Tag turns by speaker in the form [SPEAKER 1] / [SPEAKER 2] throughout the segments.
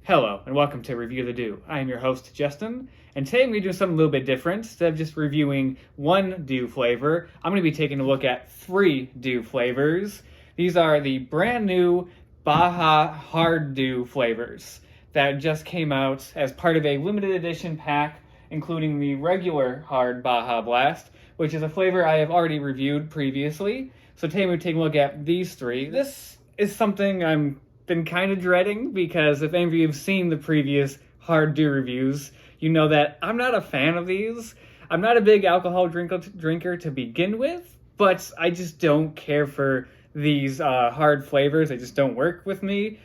[SPEAKER 1] Hello, and welcome to Review the Dew. I am your host, Justin, and today I'm going to do something a little bit different. Instead of just reviewing one dew flavor, I'm going to be taking a look at 3 dew flavors. These are the brand new Baja Hard Dew flavors that just came out as part of a limited edition pack, including the regular Hard Baja Blast, which is a flavor I have already reviewed previously. So today we're taking a look at these 3. This is something I'm been kind of dreading, because if any of you have seen the previous Hard Dew reviews, you know that I'm not a fan of these. I'm not a big alcohol drinker to begin with, but I just don't care for these hard flavors. They just don't work with me,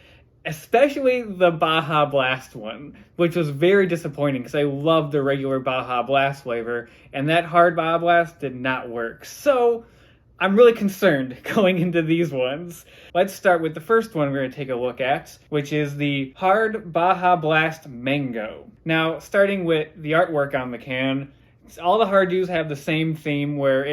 [SPEAKER 1] especially the Baja Blast one, which was very disappointing because I love the regular Baja Blast flavor, and that hard Baja Blast did not work. So I'm really concerned going into these ones. Let's start with the first one we're going to take a look at, which is the Hard Baja Blast Mango. Now, starting with the artwork on the can, all the Hard Dews have the same theme where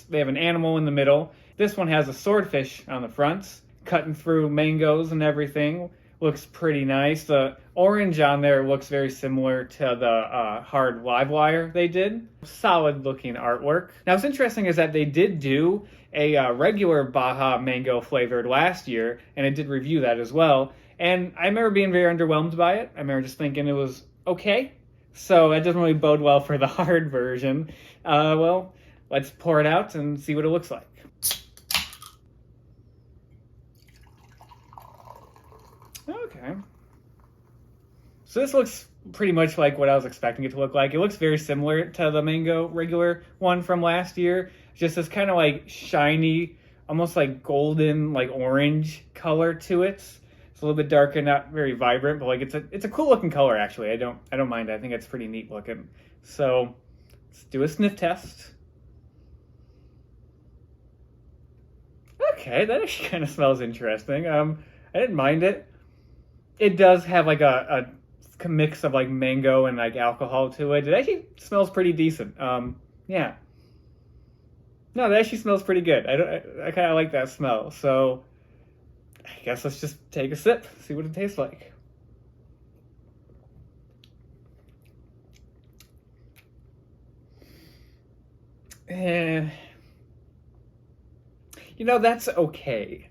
[SPEAKER 1] they have an animal in the middle. This one has a swordfish on the front, cutting through mangoes and everything. Looks pretty nice. The orange on there looks very similar to the Hard Live Wire they did. Solid looking artwork. Now, what's interesting is that they did do a regular Baja Mango flavored last year, and I did review that as well. And I remember being very underwhelmed by it. I remember just thinking it was okay. So that doesn't really bode well for the hard version. Well, let's pour it out and see what it looks like. Okay. So this looks pretty much like what I was expecting it to look like. It looks very similar to the mango regular one from last year. Just this kind of like shiny, almost like golden, like orange color to it. It's a little bit darker, not very vibrant, but like it's a cool looking color actually. I don't mind it. I think it's pretty neat looking. So let's do a sniff test. Okay, that actually kind of smells interesting. I didn't mind it. It does have like a mix of like mango and like alcohol to it. It actually smells pretty decent. Yeah. No, that actually smells pretty good. I kind of like that smell. So I guess let's just take a sip, see what it tastes like. That's okay.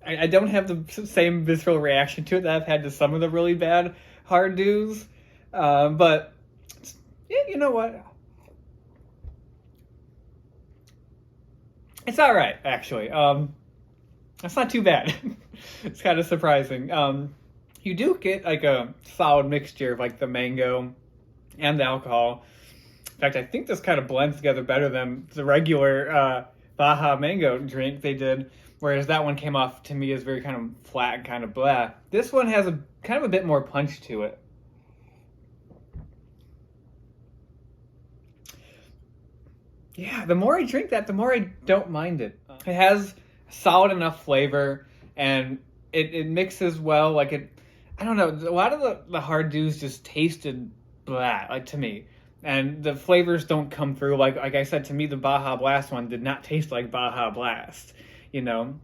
[SPEAKER 1] I don't have the same visceral reaction to it that I've had to some of the really bad Hard Dews. But yeah, you know what? It's all right, actually. It's not too bad. It's kind of surprising. You do get like a solid mixture of like the mango and the alcohol. In fact, I think this kind of blends together better than the regular Baja Mango drink they did, whereas that one came off to me as very kind of flat and kind of blah. This one has a kind of a bit more punch to it. Yeah, the more I drink that, the more I don't mind it. It has solid enough flavor, and it mixes well. Like I don't know, a lot of the Hard Dews just tasted blah, like to me. And the flavors don't come through. Like I said, to me, the Baja Blast one did not taste like Baja Blast, And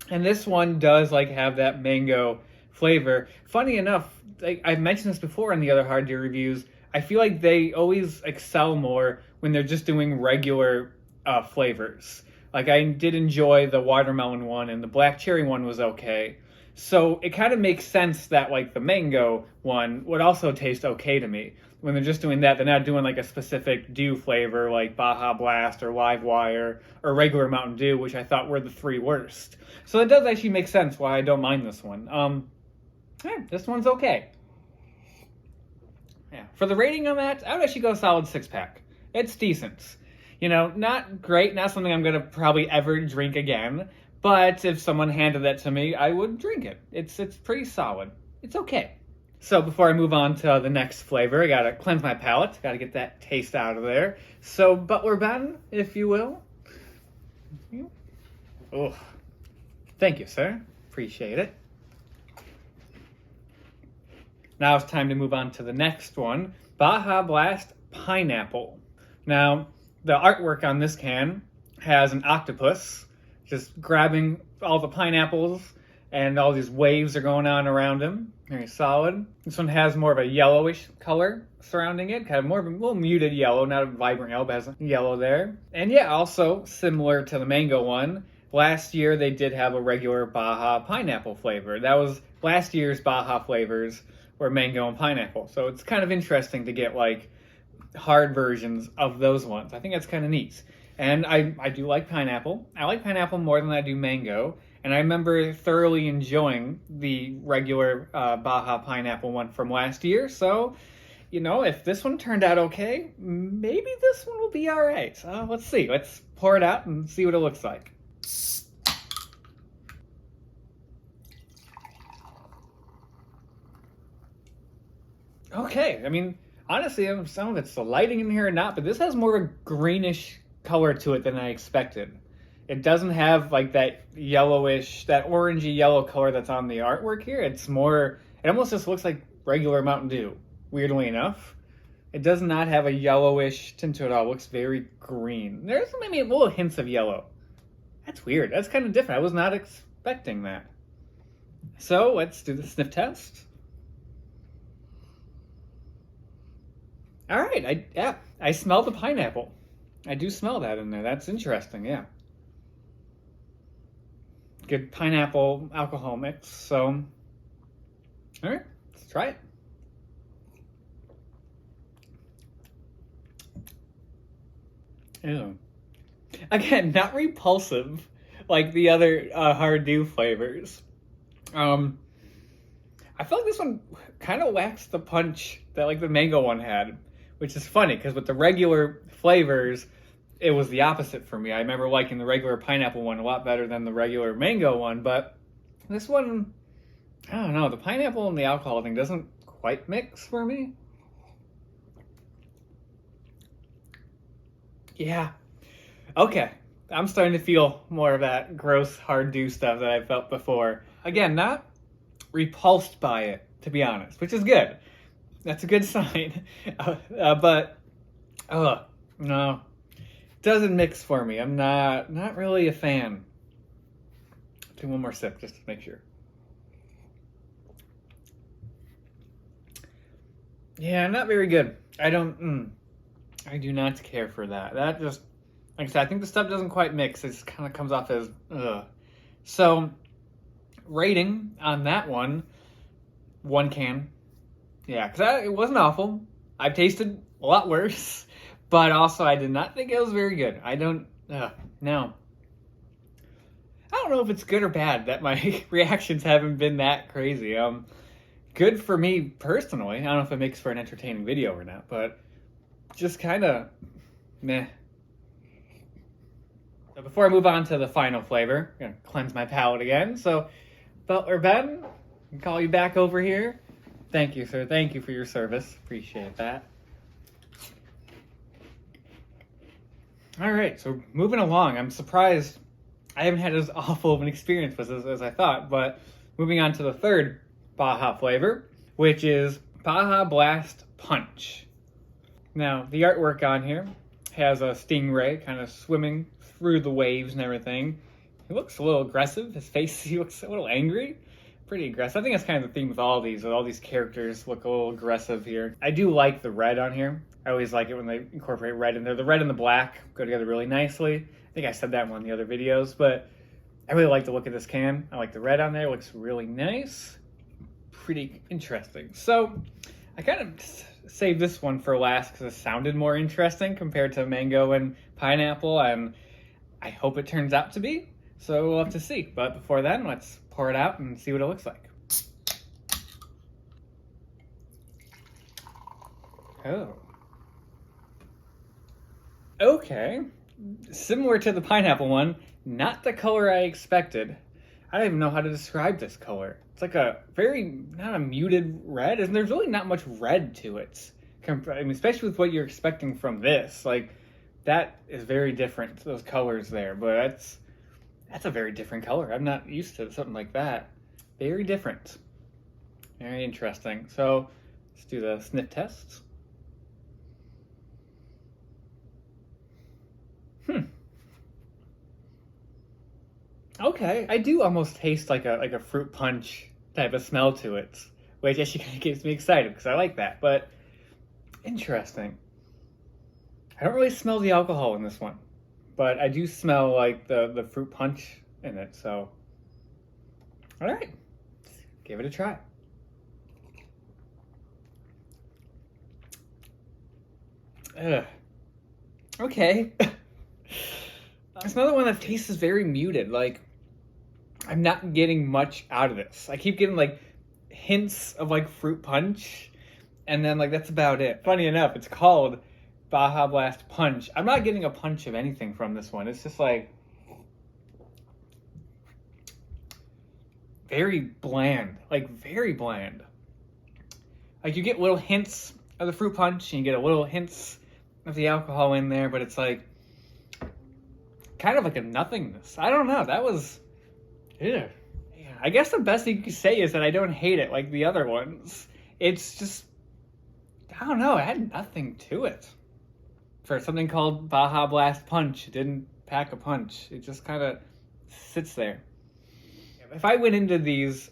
[SPEAKER 1] this one does like have that mango flavor. Funny enough, like I've mentioned this before in the other Hard Dew reviews, I feel like they always excel more when they're just doing regular flavors. Like I did enjoy the watermelon one, and the black cherry one was okay. So it kind of makes sense that like the mango one would also taste okay to me. When they're just doing that, they're not doing like a specific dew flavor like Baja Blast or Live Wire or regular Mountain Dew, which I thought were the 3 worst. So it does actually make sense why I don't mind this one. Yeah, this one's okay. Yeah, for the rating on that, I would actually go a solid 6-pack. It's decent. Not great, not something I'm going to probably ever drink again, but if someone handed that to me, I would drink it. It's pretty solid. It's okay. So before I move on to the next flavor, I got to cleanse my palate. Got to get that taste out of there. So Butler Ben, if you will. Oh, thank you, sir. Appreciate it. Now it's time to move on to the next one, Baja Blast Pineapple. Now, the artwork on this can has an octopus just grabbing all the pineapples and all these waves are going on around him. Very solid. This one has more of a yellowish color surrounding it, kind of more of a little muted yellow, not a vibrant yellow, but has a yellow there. And yeah, also similar to the mango one, last year they did have a regular Baja pineapple flavor. That was last year's Baja flavors were mango and pineapple. So it's kind of interesting to get like hard versions of those ones. I think that's kind of neat. And I do like pineapple. I like pineapple more than I do mango. And I remember thoroughly enjoying the regular Baja pineapple one from last year. So, you know, if this one turned out okay, maybe this one will be all right. Let's see. Let's pour it out and see what it looks like. Okay, I mean, honestly, some of it's the lighting in here or not, but this has more of a greenish color to it than I expected. It doesn't have like that yellowish, that orangey yellow color that's on the artwork here. It's more, it almost just looks like regular Mountain Dew, weirdly enough. It does not have a yellowish tint to it at all. It looks very green. There's maybe little hints of yellow. That's weird. That's kind of different. I was not expecting that. So let's do the sniff test. All right, I smell the pineapple. I do smell that in there. That's interesting, yeah. Good pineapple alcohol mix. So, all right, let's try it. Ew. Again, not repulsive like the other hard dew flavors. I feel like this one kind of lacks the punch that like the mango one had, which is funny because with the regular flavors, it was the opposite for me. I remember liking the regular pineapple one a lot better than the regular mango one, but this one, I don't know, the pineapple and the alcohol thing doesn't quite mix for me. Yeah. Okay. I'm starting to feel more of that gross hard dew stuff that I felt before. Again, not repulsed by it, to be honest, which is good. That's a good sign. But no, doesn't mix for me. I'm not really a fan. Do one more sip just to make sure. Yeah, not very good. I do not care for that. That just, like I said, I think the stuff doesn't quite mix. It just kind of comes off as ugh. So, rating on that one can. Yeah, because it wasn't awful. I've tasted a lot worse, but also I did not think it was very good. No. I don't know if it's good or bad that my reactions haven't been that crazy. Good for me personally. I don't know if it makes for an entertaining video or not, but just kind of meh. So before I move on to the final flavor, I'm gonna cleanse my palate again. So, Butler Ben, I'll call you back over here. Thank you, sir. Thank you for your service. Appreciate that. All right, so moving along. I'm surprised I haven't had as awful of an experience with this as I thought, but moving on to the third Baja flavor, which is Baja Blast Punch. Now, the artwork on here has a stingray kind of swimming through the waves and everything. He looks a little aggressive. His face, he looks a little angry. Pretty aggressive. I think that's kind of the theme with all these characters look a little aggressive here. I do like the red on here. I always like it when they incorporate red in there. The red and the black go together really nicely. I think I said that in one of the other videos, but I really like the look of this can. I like the red on there. It looks really nice. Pretty interesting. So I kind of saved this one for last because it sounded more interesting compared to mango and pineapple, and I hope it turns out to be. So we'll have to see. But before then, let's pour it out and see what it looks like. Oh. Okay. Similar to the pineapple one, not the color I expected. I don't even know how to describe this color. It's like a very, not a muted red, and there's really not much red to it. I mean, especially with what you're expecting from this. Like, that is very different, those colors there, but that's a very different color. I'm not used to something like that. Very different. Very interesting. So, let's do the sniff test. Okay, I do almost taste like a fruit punch type of smell to it, which actually kind of gets me excited because I like that. But interesting. I don't really smell the alcohol in this one, but I do smell like the fruit punch in it. So, all right, give it a try. Ugh. Okay. It's another one that tastes very muted. Like, I'm not getting much out of this. I keep getting like hints of like fruit punch, and then like that's about it. Funny enough, it's called Baja Blast Punch. I'm not getting a punch of anything from this one. It's just like very bland, like very bland. Like you get little hints of the fruit punch, and you get a little hints of the alcohol in there, but it's like kind of like a nothingness. I don't know. That was, yeah. I guess the best thing you could say is that I don't hate it like the other ones. It's just, I don't know. It had nothing to it. For something called Baja Blast Punch, it didn't pack a punch. It just kind of sits there. If I went into these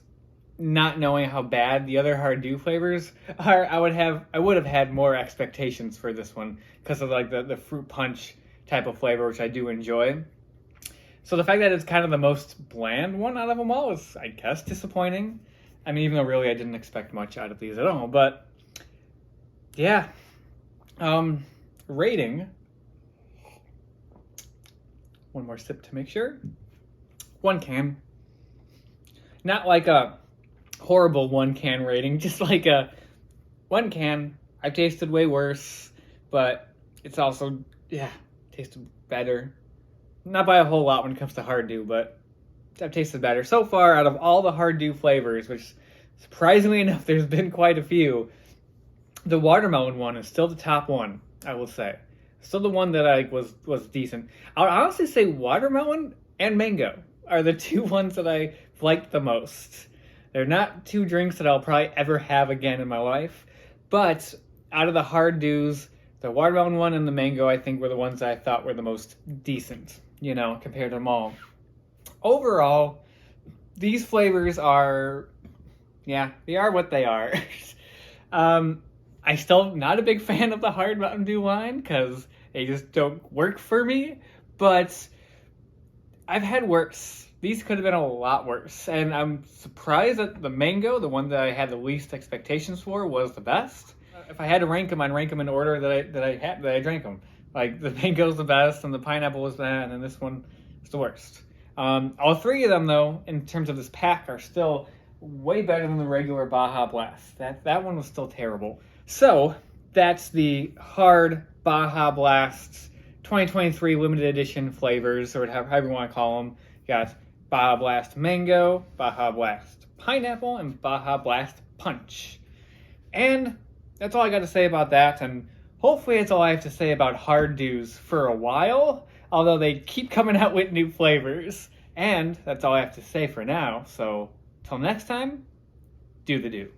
[SPEAKER 1] not knowing how bad the other hard dew flavors are, I would have had more expectations for this one because of like the fruit punch type of flavor, which I do enjoy. So the fact that it's kind of the most bland one out of them all is, I guess, disappointing. I mean, even though really I didn't expect much out of these at all, but yeah. Rating. One more sip to make sure. 1 can. Not like a horrible 1 can rating, just like a 1 can. I've tasted way worse, but it's also, tasted better. Not by a whole lot when it comes to hard dew, but I've tasted better. So far, out of all the hard dew flavors, which surprisingly enough, there's been quite a few, the watermelon one is still the top one, I will say. Still the one that I was decent. I would honestly say watermelon and mango are the 2 ones that I liked the most. They're not 2 drinks that I'll probably ever have again in my life, but out of the hard dews, the watermelon one and the mango, I think, were the ones that I thought were the most decent, compared to them all. Overall, these flavors are, they are what they are. I still not a big fan of the hard Mountain Dew wine because they just don't work for me, but I've had worse. These could have been a lot worse, and I'm surprised that the mango, the one that I had the least expectations for, was the best. If I had to rank them, I'd rank them in order that I drank them. Like the mango's the best, and the pineapple was that, and then this one is the worst. All 3 of them, though, in terms of this pack, are still way better than the regular Baja Blast. That one was still terrible. So that's the hard Baja Blast 2023 limited edition flavors, or however you want to call them. You got Baja Blast Mango, Baja Blast Pineapple, and Baja Blast Punch. And that's all I got to say about that, and hopefully that's all I have to say about hard dews for a while, although they keep coming out with new flavors. And that's all I have to say for now, so till next time, do the dew.